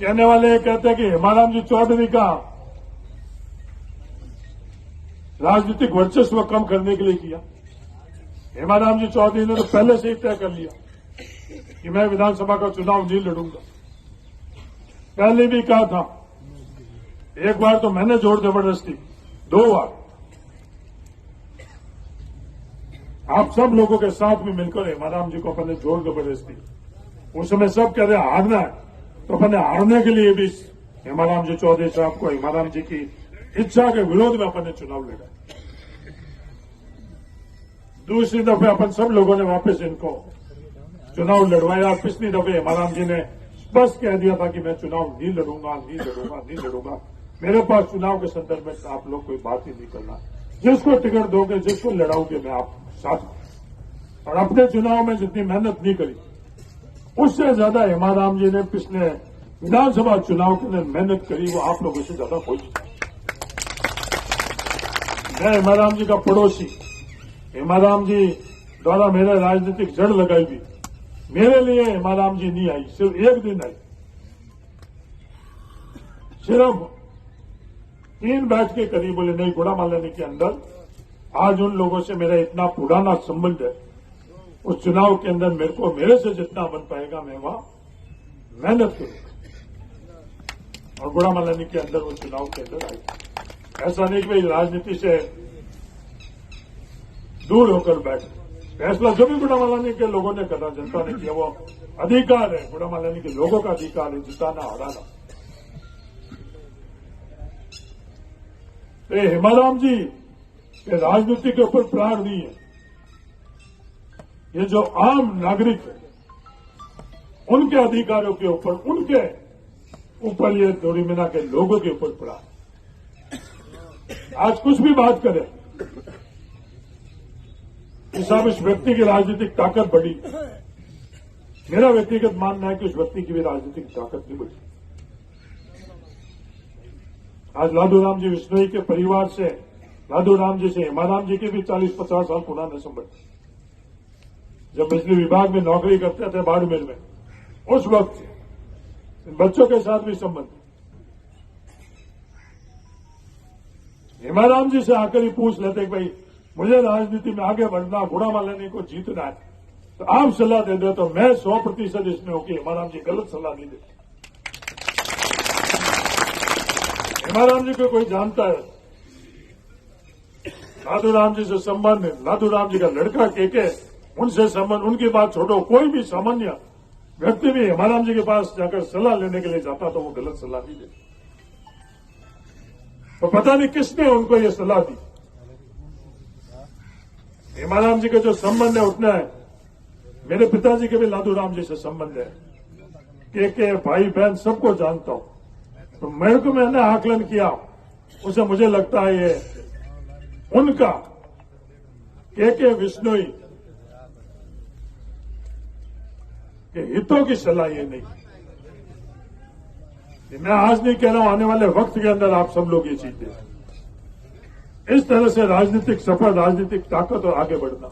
कहने वाले ये कहते हैं कि हेमाराम जी चौधरी का राजनीतिक वर्चस्व कम करने के लिए किया। हेमाराम जी चौधरी ने तो पहले से ही तय कर लिया कि मैं विधानसभा का चुनाव नहीं लड़ूंगा। पहले भी कहा था, एक बार तो मैंने जोर जबरदस्ती, 2 बार आप सब लोगों के साथ में मिलकर हेमाराम जी को अपने जोर जबरदस्ती, उस समय सब कह रहे हारना है, तो अपने हारने के लिए भी हेमाराम जी चौधरी साहब को हेमाराम जी की इच्छा के विरोध में अपने चुनाव लड़ा। दूसरी दफे अपन सब लोगों ने वापस इनको चुनाव लड़वाया। पिछली दफे हेमाराम जी ने स्पष्ट कह दिया था कि मैं चुनाव नहीं लड़ूंगा। मेरे पास चुनाव के संदर्भ में आप लोग कोई बात ही नहीं करना, जिसको टिकट दोगे, जिसको लड़ाओगे, मैं आप साथ। और अपने चुनाव में जितनी मेहनत नहीं करी, उससे ज्यादा हेमाराम जी ने पिछले विधानसभा चुनाव के लिए मेहनत करी, वो आप लोगों से ज्यादा कोई नहीं। मैं हेमाराम जी का पड़ोसी, हेमाराम जी द्वारा मेरे राजनीतिक जड़ लगाई हुई, मेरे लिए हेमाराम जी नहीं आई, सिर्फ एक दिन आई, सिर्फ 3 बैठ के करीब बोले नहीं गुड़ामालानी के अंदर आज उन लोगों से मेरा इतना पुराना संबंध है, उस चुनाव के अंदर मेरे से जितना बन पाएगा मैं वहां मेहनत करूंगा। और गुड़ामालानी के अंदर वो चुनाव के अंदर आई। ऐसा नहीं कि भाई राजनीति से दूर होकर बैठे, फैसला जो भी गुड़ामालानी के लोगों ने करा, जनता ने किया, वो अधिकार है, गुड़ामालानी के लोगों का अधिकार है जिताना हराना। तो हेमाराम जी के राजनीति के ऊपर प्राण नहीं है, ये जो आम नागरिक है उनके अधिकारों के ऊपर, उनके ऊपर ये डोरीमीना के लोगों के ऊपर पड़ा। आज कुछ भी बात करें, साहब इस व्यक्ति की राजनीतिक ताकत बढ़ी, मेरा व्यक्तिगत मानना है कि उस व्यक्ति की भी राजनीतिक ताकत नहीं बढ़ी। आज लादूराम जी विश्नोई के परिवार से, लादूराम जी से हेमाराम जी के भी 40-50 साल पुराने संबंध। जब बिजली विभाग में नौकरी करते थे बाड़मेर में, उस वक्त बच्चों के साथ भी संबंध। हेमाराम जी से आकर ही पूछ लेते कि भाई मुझे राजनीति में आगे बढ़ना, गुड़ामालानी को जीतना है, तो आप सलाह दे दो, तो मैं 100% इसमें होगी। हेमाराम जी गलत सलाह नहीं देते। हेमाराम जी को कोई जानता है, लादूराम जी से संबंध, लादूराम जी का लड़का के उनसे संबंध, उनकी बात छोड़ो, कोई भी सामान्य व्यक्ति भी हेमाराम जी के पास जाकर सलाह लेने के लिए जाता तो वो गलत सलाह नहीं देते। तो पता नहीं किसने उनको ये सलाह दी। हेमाराम जी का जो संबंध है उतना है, मेरे पिताजी के भी लादूराम जी से संबंध है, के भाई बहन सबको जानता हूं। तो मेरे को मैंने आकलन किया, उसे मुझे लगता है ये उनका के विश्नोई के हितों की सलाह ये नहीं। मैं आज नहीं कह रहा हूं, आने वाले वक्त के अंदर आप सब लोग ये चीज देखें। इस तरह से राजनीतिक सफर, राजनीतिक ताकत और आगे बढ़ना।